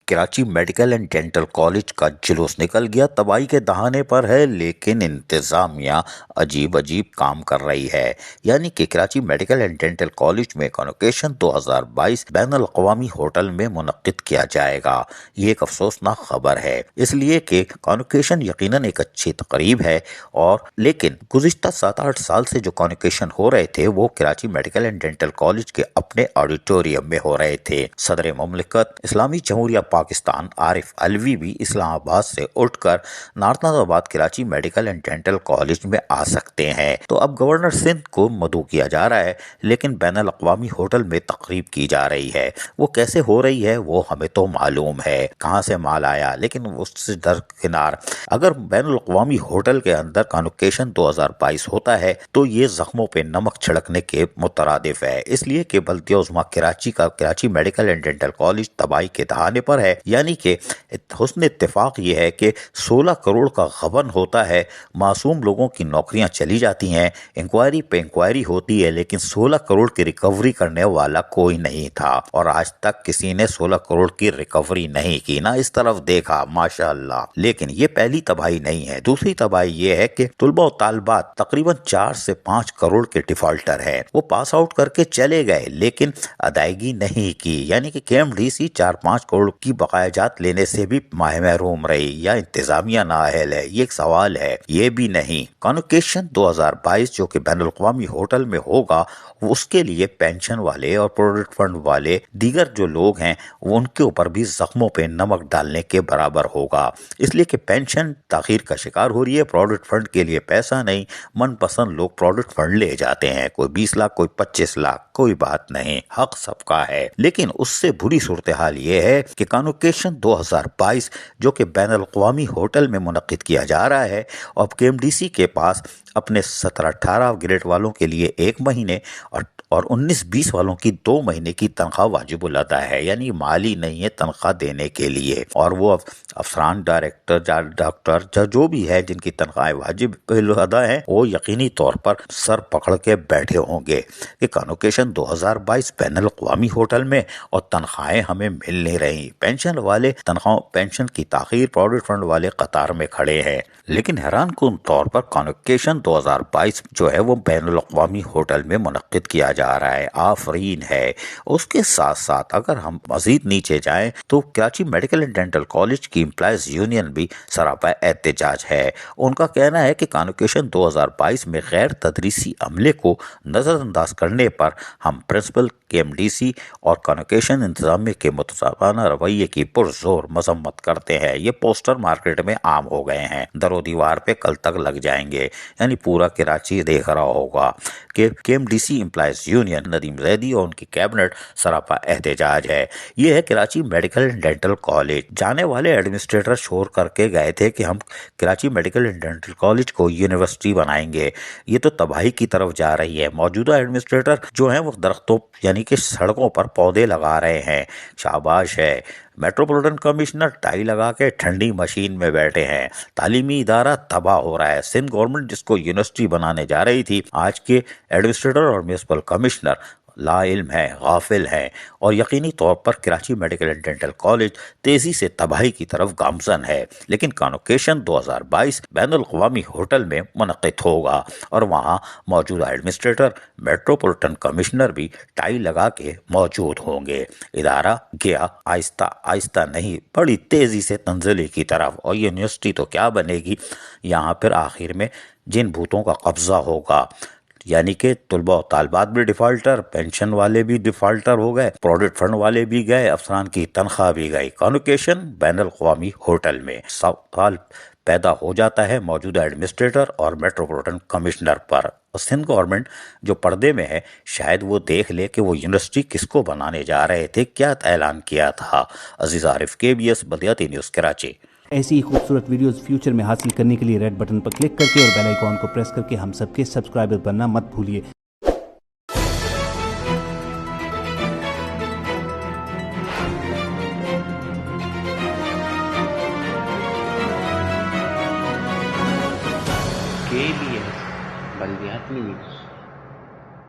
Karachi Medical and Dental college کا جلوس نکل گیا، تباہی کے دہانے پر ہے، لیکن انتظامیہ عجیب کام کر رہی ہے۔ یعنی کہ Karachi Medical and Dental college میں کانوکیشن 2022 بین الاقوامی ہوٹل میں منعقد کیا جائے گا۔ یہ ایک افسوسناک خبر ہے، اس لیے کہ کانوکیشن یقیناً ایک اچھی تقریب ہے، لیکن گزشتہ 7-8 سال سے جو کانوکیشن ہو رہے تھے وہ Karachi Medical and Dental college کے اپنے آڈیٹوریم میں ہو رہے تھے۔ صدر مملکت اسلامی جمہوریہ پاکستان عارف علوی بھی اسلام آباد سے اٹھ کر نارتن آباد Karachi Medical and Dental college میں آ سکتے ہیں۔ تو اب گورنر سندھ کو مدعو کیا جا رہا ہے، لیکن بین الاقوامی ہوٹل میں تقریب کی جا رہی ہے۔ وہ کیسے ہو رہی ہے وہ ہمیں تو معلوم ہے، کہاں سے مال آیا، لیکن اس سے درکنار اگر بین الاقوامی ہوٹل کے اندر کانوکیشن 2022 ہوتا ہے تو یہ زخموں پہ نمک چھڑکنے کے مترادف ہے، اس لیے کہ بلدیہ عظمیٰ کراچی کا Karachi Medical and Dental college تباہی کے دہانے پر ہے۔ یعنی کہ حسن اتفاق یہ ہے کہ 16 کروڑ کا غبن ہوتا ہے، معصوم لوگوں کی نوکریاں چلی جاتی ہیں، انکوائری پہ انکوائری ہوتی ہے، لیکن 16 کروڑ کی ریکوری کرنے والا کوئی نہیں تھا، اور آج تک کسی نے 16 کروڑ کی ریکوری نہیں کی، نہ اس طرف دیکھا، ماشاءاللہ۔ لیکن یہ پہلی تباہی نہیں ہے۔ دوسری تباہی یہ ہے کہ طلباء و طالبات تقریباً 4 سے 5 کروڑ کے ڈیفالٹر ہیں، وہ پاس آؤٹ کر کے چلے گئے لیکن ادائیگی نہیں کی، یعنی کہ KMDC 4-5 کروڑ کی بقایا جات لینے سے بھی محروم رہی، یا انتظامیہ نااہل ہے، یہ ایک سوال ہے۔ یہ بھی نہیں، کانوکیشن 2022 جو کہ بین الاقوامی ہوٹل میں ہوگا، اس کے لیے پینشن والے اور پروویڈنٹ فنڈ والے دیگر جو لوگ ہیں ان کے اوپر بھی زخموں پہ نمک ڈالنے کے برابر ہوگا، اس لیے کہ پینشن تاخیر کا شکار ہو رہی ہے، پروویڈنٹ فنڈ کے لیے پیسہ نہیں، من پسند لوگ پروویڈنٹ فنڈ لے جاتے ہیں، کوئی 20 لاکھ کوئی 25 لاکھ، کوئی بات نہیں، حق سب کا ہے۔ لیکن اس سے بری صورتحال یہ ہے کہ کانوکیشن 2022 جو کہ بین الاقوامی ہوٹل میں منعقد کیا جا رہا ہے، اور KMDC کے پاس اپنے 17-18 گریڈ والوں کے لیے 1 مہینے اور 19-20 والوں کی 2 مہینے کی تنخواہ واجب الادا ہے، یعنی مالی نہیں ہے تنخواہ دینے کے لیے، اور وہ افسران، ڈاکٹر جو بھی ہے جن کی تنخواہیں واجب الادا ہیں، وہ یقینی طور پر سر پکڑ کے بیٹھے ہوں گے کہ کانوکیشن 2022 بین الاقوامی ہوٹل میں اور تنخواہیں ہمیں مل نہیں رہی، پینشن والے پینشن کی تاخیر، پروویڈنٹ فنڈ والے قطار میں کھڑے ہیں۔ لیکن حیران کن طور پر کانوکیشن 2022 جو ہے وہ بین الاقوامی ہوٹل میں منعقد کیا جا رہا ہے، آفرین ہے۔ اس کے ساتھ ساتھ اگر ہم مزید نیچے جائیں تو Karachi Medical and Dental college کی امپلائیز یونین بھی سراپا احتجاج ہے۔ ان کا کہنا ہے کہ کانوکیشن 2022 میں غیر تدریسی عملے کو نظر انداز کرنے پر ہم پرنسپل KMDC اور کانوکیشن انتظامیہ کے متسابقانہ رویے کی پرزور مذمت کرتے ہیں۔ یہ پوسٹر مارکیٹ میں عام ہو گئے ہیں، در و دیوار پہ کل تک لگ جائیں گے، یعنی پورا کراچی دیکھ رہا ہوگا کہ KMDC employees union Nadeem Zaidi اور ان کی کیبنٹ سراپا احتجاج ہے۔ یہ ہے Karachi Medical and Dental college. جانے والے ایڈمنسٹریٹر شور کر کے گئے تھے کہ ہم Karachi Medical and Dental college کو یونیورسٹی بنائیں گے، یہ تو تباہی کی طرف جا رہی ہے۔ موجودہ ایڈمنسٹریٹر جو ہیں وہ درختوں یعنی کہ سڑکوں پر پودے لگا رہے ہیں، شاباش ہے۔ میٹروپولیٹن کمشنر ٹائی لگا کے ٹھنڈی مشین میں بیٹھے ہیں۔ تعلیمی ادارہ تباہ ہو رہا ہے۔ سندھ گورنمنٹ جس کو یونیورسٹی بنانے جا رہی تھی، آج کے ایڈمنسٹریٹر اور میونسپل کمشنر لا علم ہے، غافل ہیں، اور یقینی طور پر Karachi Medical and Dental College تیزی سے تباہی کی طرف گامزن ہے۔ لیکن کانوکیشن 2022 بین الاقوامی ہوٹل میں منعقد ہوگا، اور وہاں موجودہ ایڈمنسٹریٹر، میٹروپولیٹن کمشنر بھی ٹائی لگا کے موجود ہوں گے۔ ادارہ گیا آہستہ آہستہ نہیں، بڑی تیزی سے تنزلی کی طرف، اور یونیورسٹی تو کیا بنے گی، یہاں پھر آخر میں جن بھوتوں کا قبضہ ہوگا، یعنی کہ طلباء و طالبات بھی ڈیفالٹر، پینشن والے بھی ڈیفالٹر ہو گئے، پروویڈنٹ فنڈ والے بھی گئے، افسران کی تنخواہ بھی گئی۔ کانوکیشن بین الاقوامی ہوٹل میں سوال پیدا ہو جاتا ہے موجودہ ایڈمنسٹریٹر اور میٹروپولیٹن کمشنر پر۔ اور سندھ گورنمنٹ جو پردے میں ہے، شاید وہ دیکھ لے کہ وہ یونیورسٹی کس کو بنانے جا رہے تھے، کیا اعلان کیا تھا۔ عزیز عارف، KBS بلدیاتی نیوز کراچی۔ ایسی ہی خوبصورت ویڈیوز فیوچر میں حاصل کرنے کے لیے ریڈ بٹن پر کلک کر کے اور بیل آئیکن کو پریس کر کے ہم سب کے سبسکرائبر بننا مت بھولیے۔ KBS بلدیاتی نیوز۔